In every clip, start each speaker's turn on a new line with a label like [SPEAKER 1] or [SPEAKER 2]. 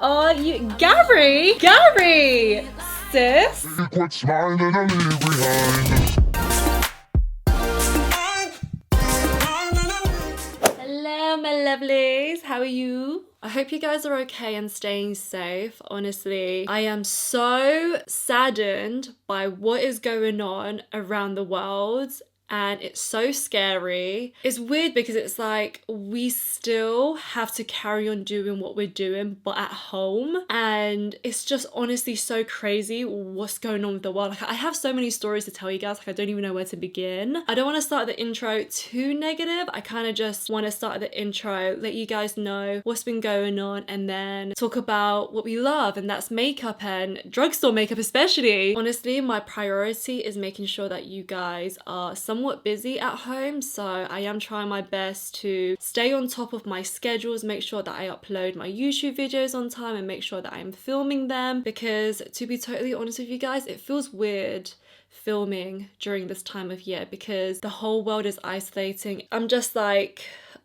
[SPEAKER 1] Oh, Gary, sis.
[SPEAKER 2] Quit smiling and leave behind.
[SPEAKER 1] Hello, my lovelies. How are you? I hope you guys are okay and staying safe. Honestly, I am so saddened by what is going on around the world. And it's so scary. It's weird because it's like we still have to carry on doing what we're doing, but at home. And it's just honestly so crazy what's going on with the world. Like, I have so many stories to tell you guys, like I don't even know where to begin. I don't want to start the intro too negative. I kind of just want to start the intro, let you guys know what's been going on, and then talk about what we love, and that's makeup and drugstore makeup especially. Honestly, my priority is making sure that you guys are somewhat busy at home, so I am trying my best to stay on top of my schedules, make sure that I upload my YouTube videos on time, and make sure that I'm filming them, because to be totally honest with you guys, it feels weird filming during this time of year because the whole world is isolating. I'm just like,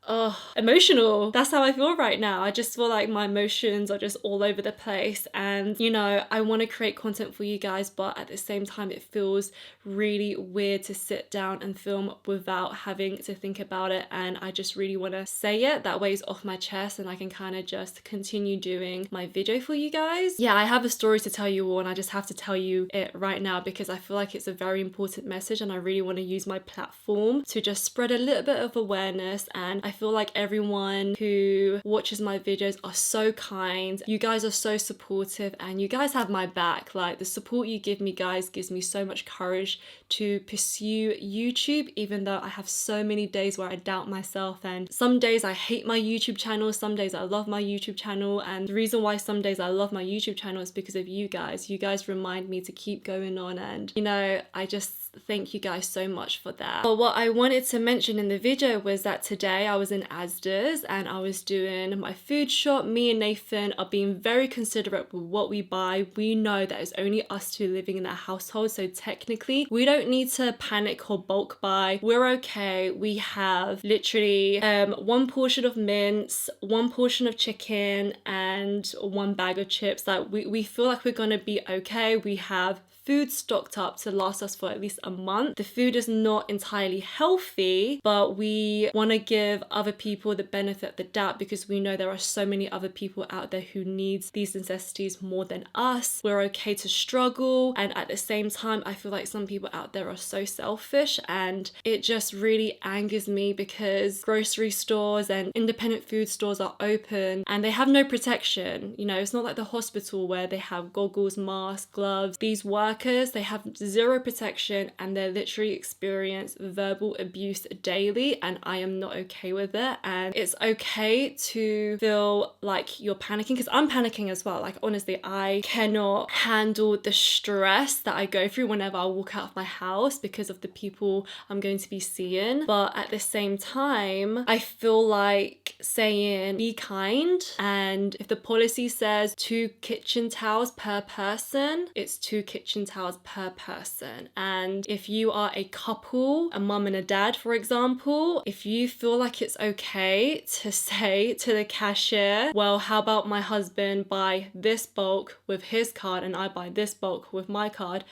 [SPEAKER 1] oh, emotional. That's how I feel right now. I just feel like my emotions are just all over the place, and you know, I want to create content for you guys, but at the same time it feels really weird to sit down and film without having to think about it, and I just really want to say it. That way it's off my chest and I can kind of just continue doing my video for you guys. Yeah, I have a story to tell you all, and I just have to tell you it right now because I feel like it's a very important message, and I really want to use my platform to just spread a little bit of awareness. And I feel like everyone who watches my videos are so kind. You guys are so supportive, and you guys have my back. Like, the support you give me, guys, gives me so much courage to pursue YouTube, even though I have so many days where I doubt myself, and some days I hate my YouTube channel, some days I love my YouTube channel. And the reason why some days I love my YouTube channel is because of you guys. You guys remind me to keep going on, and you know, I just thank you guys so much for that. But what I wanted to mention in the video was that today I was in Asda's and I was doing my food shop. Me and Nathan are being very considerate with what we buy. We know that it's only us two living in that household, so technically we don't need to panic or bulk buy. We're okay. We have literally one portion of mince, one portion of chicken, and one bag of chips. Like, we feel like we're gonna be okay. We have food stocked up to last us for at least a month. The food is not entirely healthy, but we want to give other people the benefit of the doubt because we know there are so many other people out there who need these necessities more than us. We're okay to struggle, and at the same time I feel like some people out there are so selfish, and it just really angers me because grocery stores and independent food stores are open and they have no protection. You know, it's not like the hospital where they have goggles, masks, gloves. These workers, they have zero protection and they literally experience verbal abuse daily, and I am not okay with it. And it's okay to feel like you're panicking, because I'm panicking as well. Like, honestly, I cannot handle the stress that I go through whenever I walk out of my house because of the people I'm going to be seeing. But at the same time, I feel like saying be kind, and if the policy says 2 kitchen towels per person, it's 2 kitchen towels per person. And if you are a couple, a mum and a dad, for example, if you feel like it's okay to say to the cashier, well, how about my husband buy this bulk with his card and I buy this bulk with my card?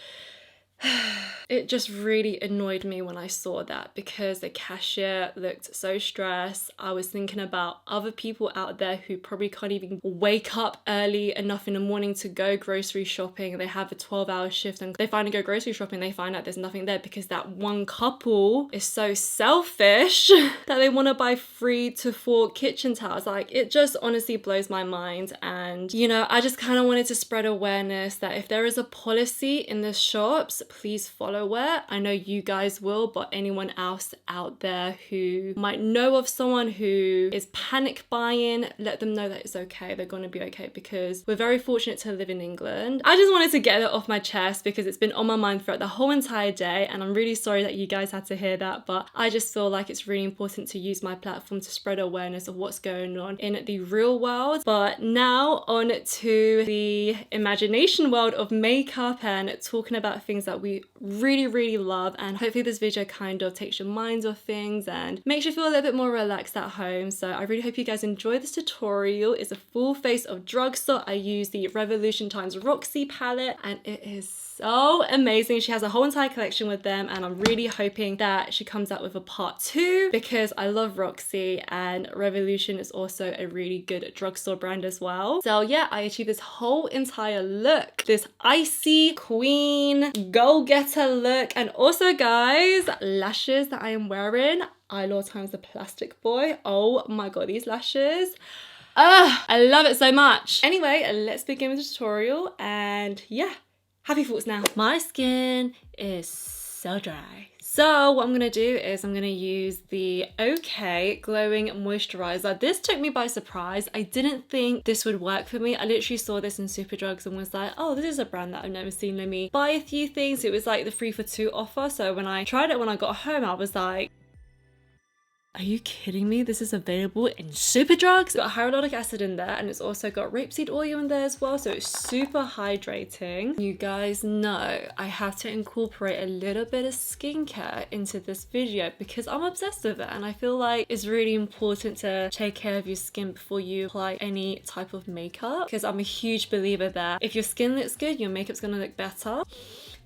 [SPEAKER 1] It just really annoyed me when I saw that because the cashier looked so stressed. I was thinking about other people out there who probably can't even wake up early enough in the morning to go grocery shopping. They have a 12-hour shift and they finally go grocery shopping, they find out there's nothing there because that one couple is so selfish that they want to buy 3 to 4 kitchen towels. Like, it just honestly blows my mind. And you know, I just kind of wanted to spread awareness that if there is a policy in the shops, please follow it. I know you guys will, but anyone else out there who might know of someone who is panic buying, let them know that it's okay. They're going to be okay because we're very fortunate to live in England. I just wanted to get it off my chest because it's been on my mind throughout the whole entire day, and I'm really sorry that you guys had to hear that, but I just feel like it's really important to use my platform to spread awareness of what's going on in the real world. But now on to the imagination world of makeup and talking about things that we really love, and hopefully this video kind of takes your minds off things and makes you feel a little bit more relaxed at home. So I really hope you guys enjoy this tutorial. It's a full face of drugstore. I use the Revolution times Roxy palette and it is so amazing. She has a whole entire collection with them and I'm really hoping that she comes out with a part 2 because I love Roxy and Revolution is also a really good drugstore brand as well. So yeah, I achieved this whole entire look, this icy queen go-getter look. And also guys, lashes that I am wearing, Eyeliner times the plastic boy. Oh my god, these lashes. I love it so much. Anyway, let's begin with the tutorial and yeah, happy thoughts now. My skin is so dry. So what I'm going to do is I'm going to use the OK Glowing Moisturizer. This took me by surprise. I didn't think this would work for me. I literally saw this in Superdrugs and was like, oh, this is a brand that I've never seen. Let me buy a few things. It was like the 3 for 2 offer. So when I tried it when I got home, I was like, are you kidding me? This is available in Superdrugs. It's got hyaluronic acid in there and it's also got rapeseed oil in there as well. So it's super hydrating. You guys know I have to incorporate a little bit of skincare into this video because I'm obsessed with it. And I feel like it's really important to take care of your skin before you apply any type of makeup. Because I'm a huge believer that if your skin looks good, your makeup's gonna look better.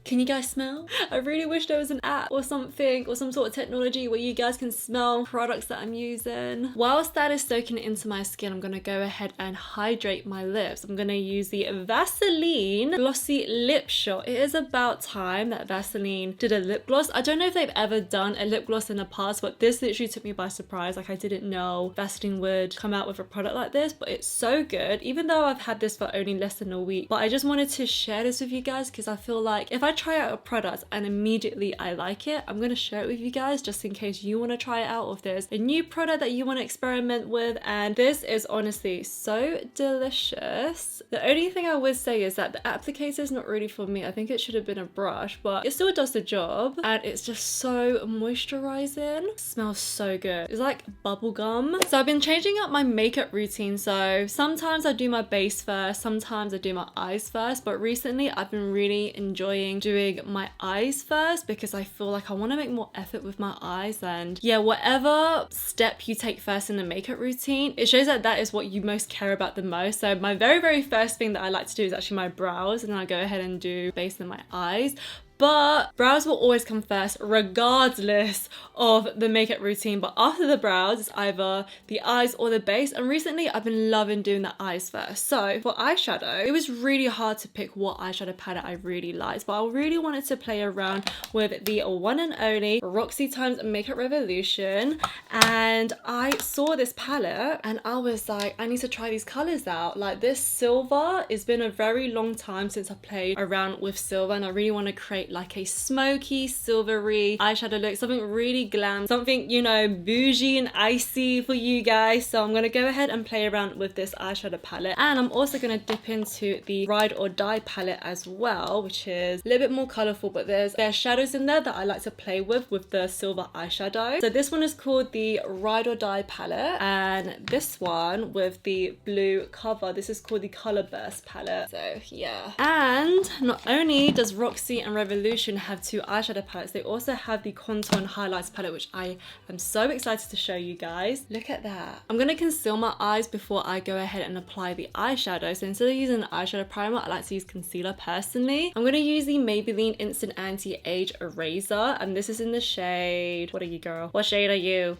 [SPEAKER 1] Can you guys smell? I really wish there was an app or something or some sort of technology where you guys can smell products that I'm using. Whilst that is soaking into my skin, I'm gonna go ahead and hydrate my lips. I'm gonna use the Vaseline Glossy Lip Shot. It is about time that Vaseline did a lip gloss. I don't know if they've ever done a lip gloss in the past, but this literally took me by surprise. Like I didn't know Vaseline would come out with a product like this, but it's so good. Even though I've had this for only less than a week, but I just wanted to share this with you guys because I feel like if I try out a product and immediately I like it, I'm going to share it with you guys just in case you want to try it out, or if there's a new product that you want to experiment with. And this is honestly so delicious. The only thing I would say is that the applicator is not really for me. I think it should have been a brush, but it still does the job and it's just so moisturizing. It smells so good. It's like bubble gum. So I've been changing up my makeup routine. So sometimes I do my base first, sometimes I do my eyes first, but recently I've been really enjoying doing my eyes first because I feel like I want to make more effort with my eyes. And yeah, whatever step you take first in the makeup routine, it shows that that is what you most care about the most. So my very first thing that I like to do is actually my brows, and then I go ahead and do base in my eyes. But brows will always come first regardless of the makeup routine. But after the brows, it's either the eyes or the base. And recently I've been loving doing the eyes first. So for eyeshadow, it was really hard to pick what eyeshadow palette I really liked. But I really wanted to play around with the one and only Roxy times Makeup Revolution. And I saw this palette and I was like, I need to try these colors out. Like this silver, it's been a very long time since I played around with silver and I really want to create like a smoky silvery eyeshadow look, something really glam, something, you know, bougie and icy for you guys. So I'm gonna go ahead and play around with this eyeshadow palette, and I'm also gonna dip into the Ride or Die palette as well, which is a little bit more colorful, but there's shadows in there that I like to play with the silver eyeshadow. So this one is called the Ride or Die palette, and this one with the blue cover, this is called the Color Burst palette. So yeah, and not only does Roxy and Revolution have 2 eyeshadow palettes, they also have the Contour and Highlights palette, which I am so excited to show you guys. Look at that. I'm going to conceal my eyes before I go ahead and apply the eyeshadow. So instead of using an eyeshadow primer, I like to use concealer personally. I'm going to use the Maybelline Instant Anti-Age Eraser, and this is in the shade, what are you, girl? What shade are you?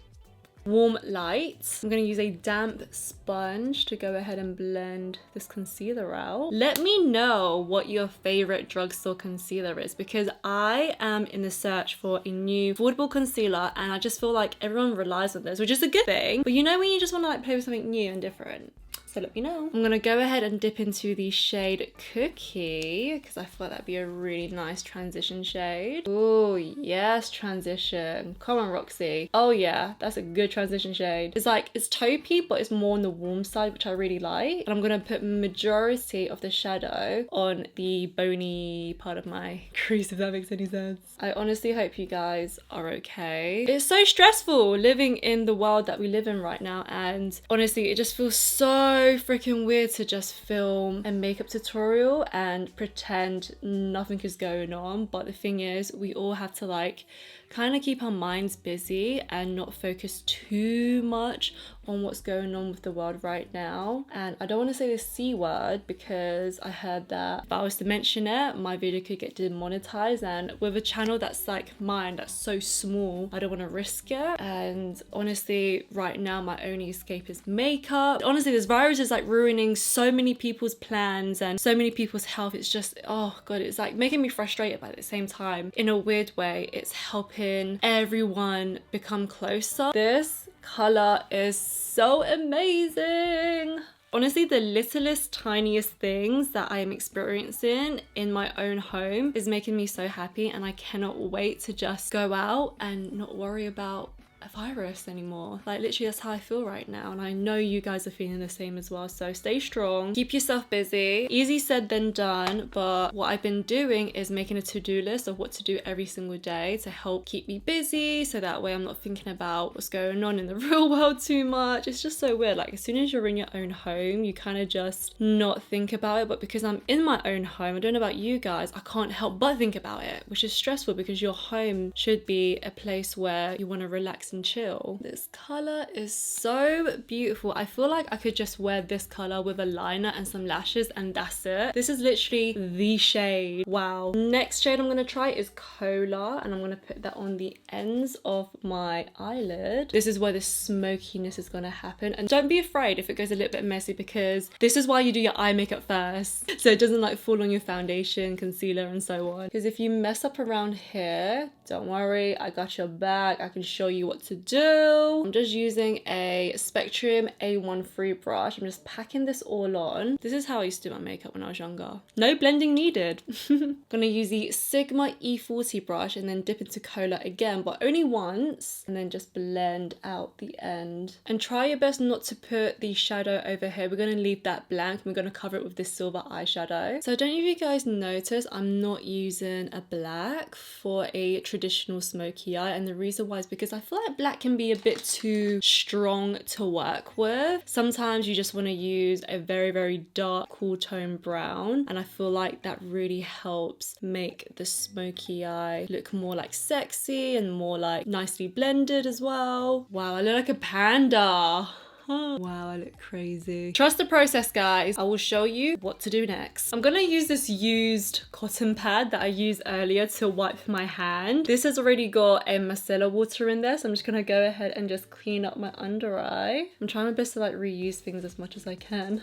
[SPEAKER 1] Warm Light. I'm going to use a damp sponge to go ahead and blend this concealer out. Let me know what your favorite drugstore concealer is, because I am in the search for a new affordable concealer and I just feel like everyone relies on this, which is a good thing. But you know when you just want to like play with something new and different. So let me know. I'm gonna go ahead and dip into the shade Cookie because I thought that'd be a really nice transition shade. Oh yes, transition. Come on, Roxy. Oh yeah, that's a good transition shade. It's like, it's taupey, but it's more on the warm side, which I really like. And I'm gonna put majority of the shadow on the bony part of my crease, if that makes any sense. I honestly hope you guys are okay. It's so stressful living in the world that we live in right now, and honestly, it just feels so so freaking weird to just film a makeup tutorial and pretend nothing is going on, but the thing is, we all have to like kind of keep our minds busy and not focus too much on what's going on with the world right now. And I don't want to say the C word because I heard that if I was to mention it, my video could get demonetized, and with a channel that's like mine, that's so small, I don't want to risk it. And honestly, right now my only escape is makeup. Honestly, this virus is like ruining so many people's plans and so many people's health. It's just, oh god, it's like making me frustrated, but at the same time, in a weird way, it's helping everyone become closer. This color is so amazing. Honestly, the littlest, tiniest things that I am experiencing in my own home is making me so happy, and I cannot wait to just go out and not worry about a virus anymore. Like literally that's how I feel right now, and I know you guys are feeling the same as well. So stay strong, keep yourself busy. Easy said than done, but what I've been doing is making a to-do list of what to do every single day to help keep me busy, so that way I'm not thinking about what's going on in the real world too much. It's just so weird, like as soon as you're in your own home you kind of just not think about it, but because I'm in my own home, I don't know about you guys, I can't help but think about it, which is stressful because your home should be a place where you want to relax and chill. This color is so beautiful. I feel like I could just wear this color with a liner and some lashes and that's it. This is literally the shade. Wow. Next shade I'm going to try is Cola, and I'm going to put that on the ends of my eyelid. This is where the smokiness is going to happen, and don't be afraid if it goes a little bit messy because this is why you do your eye makeup first, so it doesn't like fall on your foundation, concealer and so on. Because if you mess up around here, don't worry, I got your back. I can show you what to do. I'm just using a Spectrum A13 brush. I'm just packing this all on. This is how I used to do my makeup when I was younger. No blending needed. I'm gonna use the Sigma E40 brush and then dip into Cola again, but only once, and then just blend out the end. And try your best not to put the shadow over here. We're gonna leave that blank. We're gonna cover it with this silver eyeshadow. So I don't know if you guys notice, I'm not using a black for a traditional smoky eye, and the reason why is because I feel like black can be a bit too strong to work with. Sometimes you just want to use a very, very dark, cool tone brown, and I feel like that really helps make the smoky eye look more like sexy and more like nicely blended as well. Wow, I look like a panda. Wow, I look crazy. Trust the process, guys. I will show you what to do next. I'm gonna use this used cotton pad that I used earlier to wipe my hand. This has already got a micellar water in there, so I'm just gonna go ahead and just clean up my under eye. I'm trying my best to like reuse things as much as I can.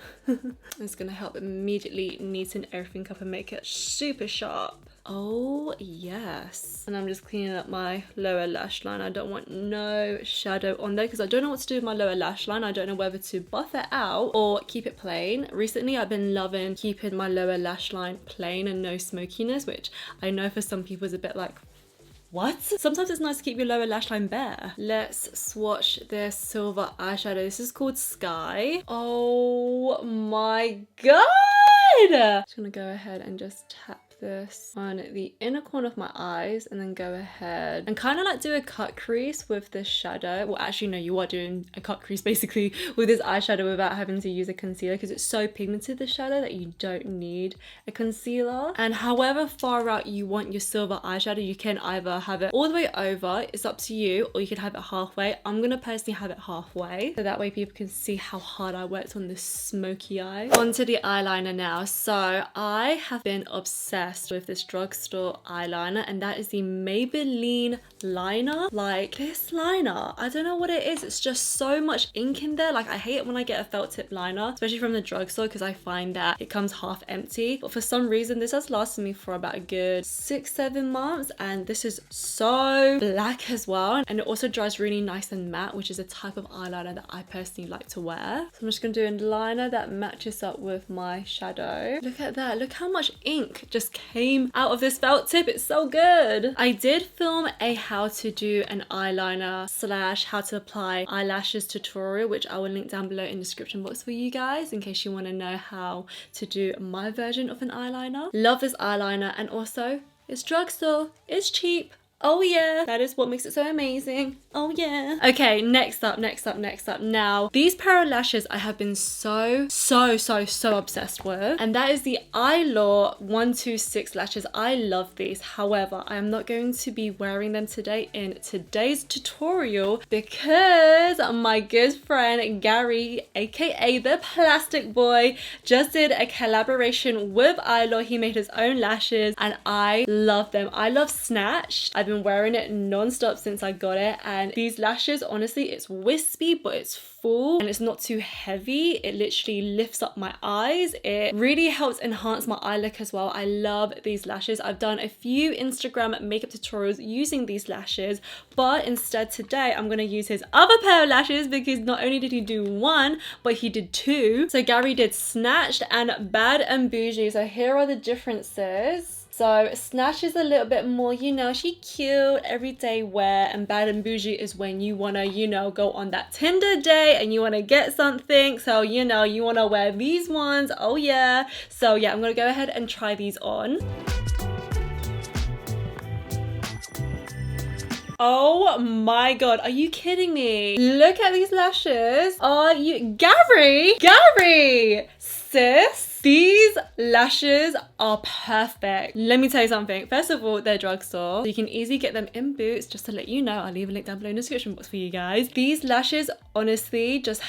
[SPEAKER 1] It's gonna help immediately neaten everything up and make it super sharp. Oh yes. And I'm just cleaning up my lower lash line. I don't want no shadow on there because I don't know what to do with my lower lash line. I don't know whether to buff it out or keep it plain. Recently I've been loving keeping my lower lash line plain and no smokiness, which I know for some people is a bit like, what? Sometimes it's nice to keep your lower lash line bare. Let's swatch this silver eyeshadow. This is called Sky. Oh my god! Just gonna go ahead and just tap this on the inner corner of my eyes and then go ahead and kind of like do a cut crease with this shadow. Well, actually no, you are doing a cut crease basically with this eyeshadow without having to use a concealer because it's so pigmented, the shadow, that you don't need a concealer. And however far out you want your silver eyeshadow, you can either have it all the way over, it's up to you, or you can have it halfway. I'm gonna personally have it halfway so that way people can see how hard I worked on this smoky eye. Onto the eyeliner now. So I have been obsessed with this drugstore eyeliner, and that is the Maybelline Liner. Like this liner, I don't know what it is, it's just so much ink in there. Like I hate it when I get a felt tip liner, especially from the drugstore, because I find that it comes half empty, but for some reason this has lasted me for about a good 6-7 months, and this is so black as well, and it also dries really nice and matte, which is a type of eyeliner that I personally like to wear. So I'm just gonna do a liner that matches up with my shadow. Look at that, look how much ink just came out of this felt tip. It's so good. I did film a how to do an eyeliner / how to apply eyelashes tutorial, which I will link down below in the description box for you guys in case you want to know how to do my version of an eyeliner. Love this eyeliner, and also it's drugstore, it's cheap. Oh yeah, that is what makes it so amazing. Oh yeah. Okay, next up. Now, these pair of lashes I have been so obsessed with, and that is the Eyeliner 126 lashes. I love these. However, I am not going to be wearing them today in today's tutorial because my good friend Gary, aka the Plastic Boy, just did a collaboration with Eyeliner. He made his own lashes and I love them. I love Snatched. I've been wearing it non-stop since I got it, and these lashes, honestly, it's wispy but it's full and it's not too heavy. It literally lifts up my eyes. It really helps enhance my eye look as well. I love these lashes. I've done a few Instagram makeup tutorials using these lashes, but instead today I'm going to use his other pair of lashes because not only did he do one, but he did two. So Gary did Snatched and Bad and Bougie. So here are the differences. So Snatch is a little bit more, you know, she cute, everyday wear, and Bad and Bougie is when you want to, you know, go on that Tinder date and you want to get something. So, you know, you want to wear these ones. Oh yeah. So yeah, I'm going to go ahead and try these on. Oh my god, are you kidding me? Look at these lashes. Are you... Gary! Sis? These lashes are perfect. Let me tell you something. First of all, they're drugstore. So you can easily get them in Boots. Just to let you know, I'll leave a link down below in the description box for you guys. These lashes honestly just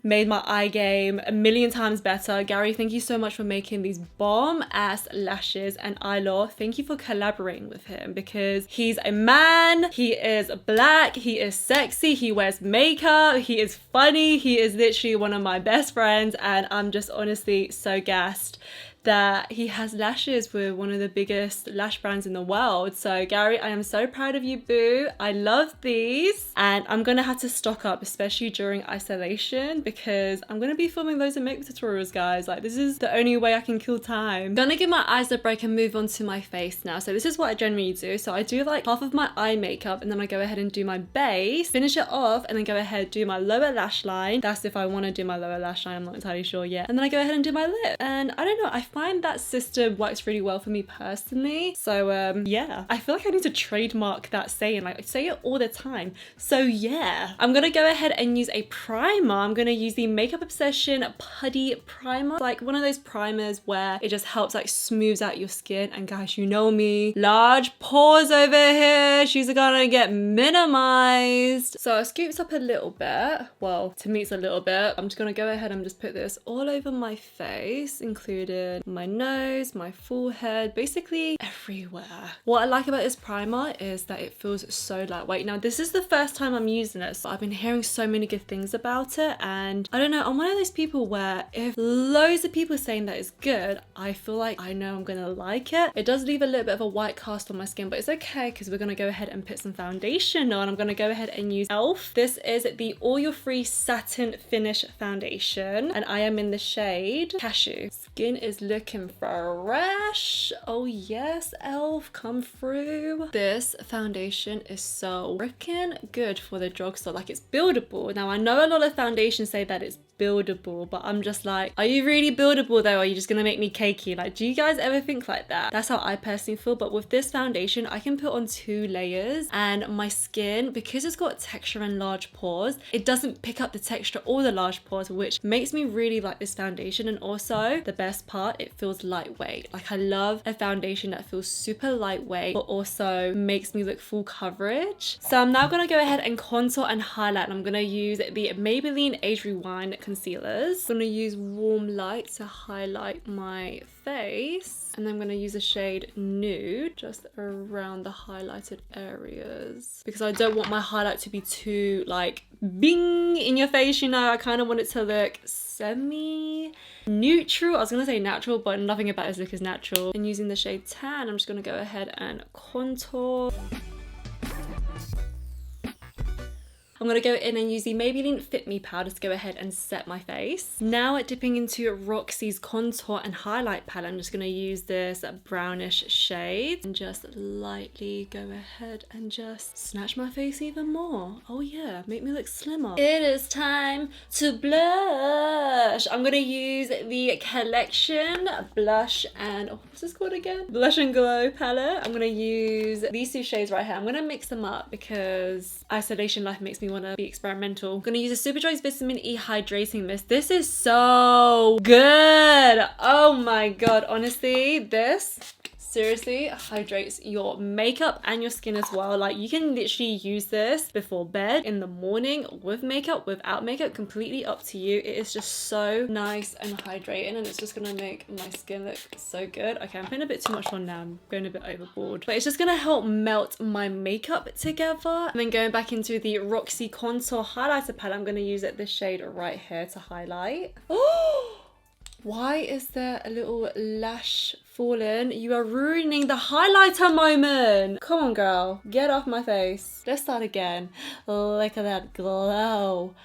[SPEAKER 1] made my eye game a million times better. Gary, thank you so much for making these bomb ass lashes, and Eyeliner, thank you for collaborating with him because he's a man, he is black, he is sexy, he wears makeup, he is funny, he is literally one of my best friends, and I'm just honestly so gassed that he has lashes with one of the biggest lash brands in the world. So Gary, I am so proud of you, boo. I love these and I'm gonna have to stock up, especially during isolation, because I'm gonna be filming loads of makeup tutorials, guys. Like, this is the only way I can kill time. I'm gonna give my eyes a break and move on to my face now. So this is what I generally do. So I do like half of my eye makeup and then I go ahead and do my base, finish it off, and then go ahead do my lower lash line. That's if I want to do my lower lash line, I'm not entirely sure yet. And then I go ahead and do my lip. And I don't know, I find that system works really well for me personally. So yeah, I feel like I need to trademark that saying. Like, I say it all the time. So yeah, I'm gonna go ahead and use a primer. I'm gonna use the Makeup Obsession Putty primer. Like one of those primers where it just helps like smooths out your skin. And guys, you know me, large pores over here, she's gonna get minimized. So I scoops up a little bit. Well, to me it's a little bit. I'm just gonna go ahead and just put this all over my face, including my nose, my forehead, basically everywhere. What I like about this primer is that it feels so lightweight. Now, this is the first time I'm using it, so I've been hearing so many good things about it, and I don't know, I'm one of those people where if loads of people are saying that it's good, I feel like I know I'm gonna like it. It does leave a little bit of a white cast on my skin, but it's okay because we're gonna go ahead and put some foundation on. I'm gonna go ahead and use e.l.f. This is the oil-free satin finish foundation, and I am in the shade Cashew. Skin is looking fresh. Oh yes, e.l.f. come through. This foundation is so freaking good for the drugstore. Like, it's buildable. Now, I know a lot of foundations say that it's buildable, but I'm just like, are you really buildable though? Or are you just gonna make me cakey? Like, do you guys ever think like that? That's how I personally feel. But with this foundation, I can put on 2 layers, and my skin, because it's got texture and large pores, it doesn't pick up the texture or the large pores, which makes me really like this foundation. And also the best part, it feels lightweight. Like, I love a foundation that feels super lightweight but also makes me look full coverage. So I'm now gonna go ahead and contour and highlight, and I'm gonna use the Maybelline Age Rewind concealers. I'm gonna use Warm Light to highlight my face, and then I'm gonna use the shade Nude just around the highlighted areas because I don't want my highlight to be too like bing in your face, you know. I kind of want it to look semi neutral. I was gonna say natural, but nothing about this look is natural. And using the shade Tan, I'm just gonna go ahead and contour. I'm gonna go in and use the Maybelline Fit Me powder to go ahead and set my face. Now dipping into Roxy's contour and highlight palette, I'm just gonna use this brownish shade and just lightly go ahead and just snatch my face even more. Oh yeah, make me look slimmer. It is time to blush. I'm gonna use the Collection blush and what's this called again? Blush and Glow palette. I'm gonna use these two shades right here. I'm gonna mix them up because isolation life makes me want to be experimental. I'm gonna use a Superchoice Vitamin E Hydrating Mist. This is so good. Oh my god, honestly, this seriously hydrates your makeup and your skin as well. Like, you can literally use this before bed, in the morning, with makeup, without makeup, completely up to you. It is just so nice and hydrating, and it's just gonna make my skin look so good. Okay, I'm putting a bit too much on now. I'm going a bit overboard, but it's just gonna help melt my makeup together. And then going back into the Roxy Contour Highlighter palette, I'm gonna use this shade right here to highlight. Oh! Why is there a little lash fallen? You are ruining the highlighter moment. Come on, girl. Get off my face. Let's start again. Look at that glow.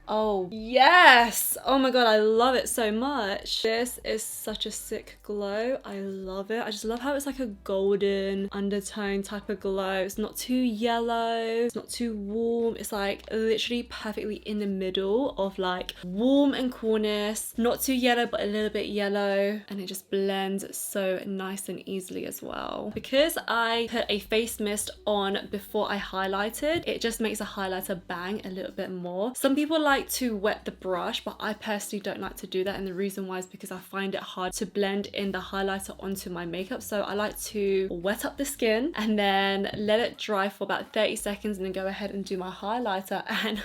[SPEAKER 1] Oh, yes. Oh my god, I love it so much. This is such a sick glow. I love it. I just love how it's like a golden undertone type of glow. It's not too yellow. It's not too warm. It's like literally perfectly in the middle of like warm and coolness. Not too yellow, but a little bit yellow. And it just blends so nice and easily as well. Because I put a face mist on before I highlighted, it just makes a highlighter bang a little bit more. Some people like to wet the brush, but I personally don't like to do that, and the reason why is because I find it hard to blend in the highlighter onto my makeup. So I like to wet up the skin and then let it dry for about 30 seconds and then go ahead and do my highlighter, and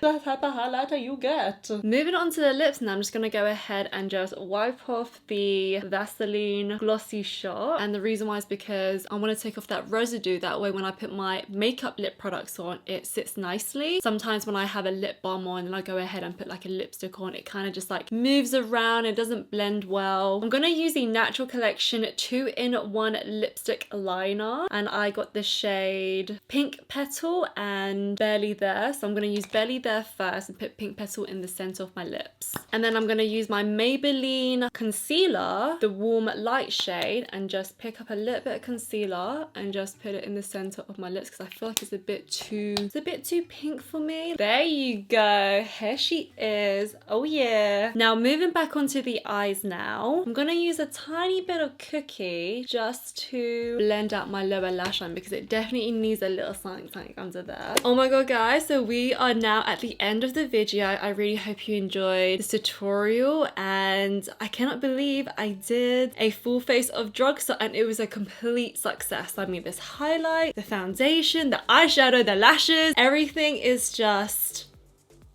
[SPEAKER 1] the type of highlighter you get. Moving on to the lips now, I'm just gonna go ahead and just wipe off the Vaseline Glossy Shot, and the reason why is because I want to take off that residue. That way when I put my makeup lip products on, it sits nicely. Sometimes when I have a lip balm on and I go ahead and put like a lipstick on, it kind of just like moves around, it doesn't blend well. I'm gonna use the Natural Collection 2-in-1 lipstick liner, and I got the shade Pink Petal and Barely There, so I'm gonna use Barely There first and put Pink Petal in the center of my lips. And then I'm gonna use my Maybelline concealer, the Warm Light shade, and just pick up a little bit of concealer and just put it in the center of my lips because I feel like it's a bit too pink for me. There you go. Here she is. Oh yeah. Now moving back onto the eyes now, I'm gonna use a tiny bit of Cookie just to blend out my lower lash line because it definitely needs a little something under there. Oh my god, guys, so we are now at the end of the video. I really hope you enjoyed this tutorial, and I cannot believe I did a full face of drugstore and it was a complete success. I mean, this highlight, the foundation, the eyeshadow, the lashes, everything is just...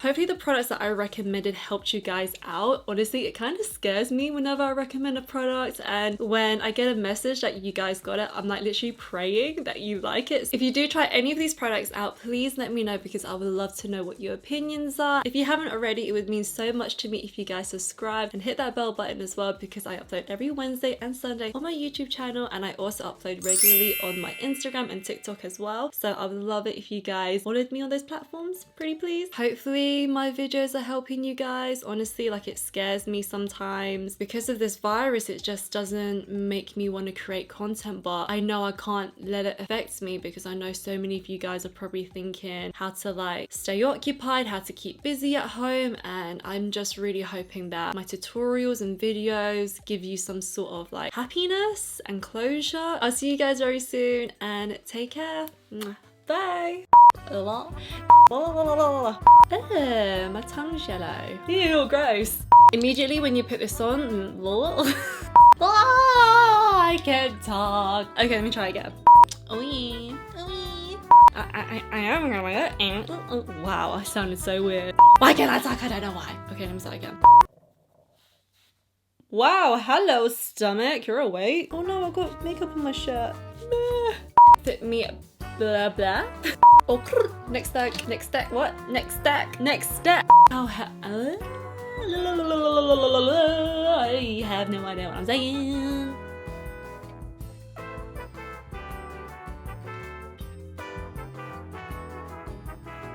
[SPEAKER 1] Hopefully the products that I recommended helped you guys out. Honestly, it kind of scares me whenever I recommend a product, and when I get a message that you guys got it, I'm like literally praying that you like it. So if you do try any of these products out, please let me know because I would love to know what your opinions are. If you haven't already, it would mean so much to me if you guys subscribe and hit that bell button as well, because I upload every Wednesday and Sunday on my YouTube channel, and I also upload regularly on my Instagram and TikTok as well. So I would love it if you guys followed me on those platforms, pretty please. Hopefully my videos are helping you guys. Honestly, like, it scares me sometimes because of this virus. It just doesn't make me want to create content, but I know I can't let it affect me because I know so many of you guys are probably thinking how to like stay occupied, how to keep busy at home, and I'm just really hoping that my tutorials and videos give you some sort of like happiness and closure. I'll see you guys very soon, and take care. Bye. My tongue's yellow. Ew, gross. Immediately when you put this on, I can't talk. Okay, let me try again. Oh yeah. I am gonna. Wow, I sounded so weird. Why can't I talk? I don't know why. Okay, let me start again. Wow, hello stomach, you're awake. Oh no, I've got makeup on my shirt. Fit me blah blah. Oh, next stack, next stack, what? Next stack, next stack. Oh, I have no idea what I'm saying.